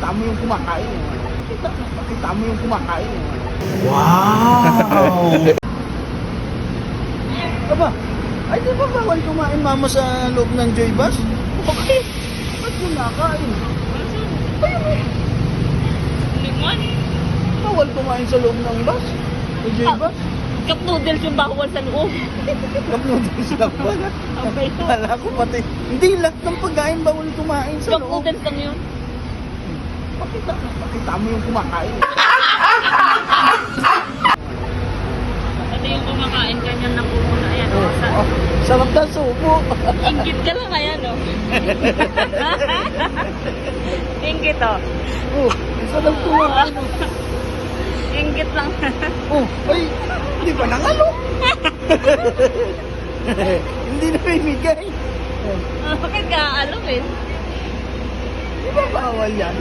Pakita mo yung kumakain. Pakita mo yung kumakain. Wow! Aba, ay di ba bawal kumain mama sa loob ng Joy Bus? Okay. Ba't kumakain? Ayun eh. Limon. Bawal kumain sa loob ng bus. Sa Joy Bus. Cup noodles yung bawal sa loob. Cup noodles lang ba? Okay. Kala ko pati. Hindi lahat ng pagkain bawal kumain sa Cup loob. noodles lang yun. Pakita mo yung kumakain. Ito yung kumakain ganyan ng upo na yan. Oh, oh, sarap na subo. Inggit ka lang kaya, no? Inggit, oh. Oh, sarap kumain. Inggit lang. Oh, ay, hindi pa nangalo. Hindi na bibigay. Bakit ka alam eh? Di ba bawal yan?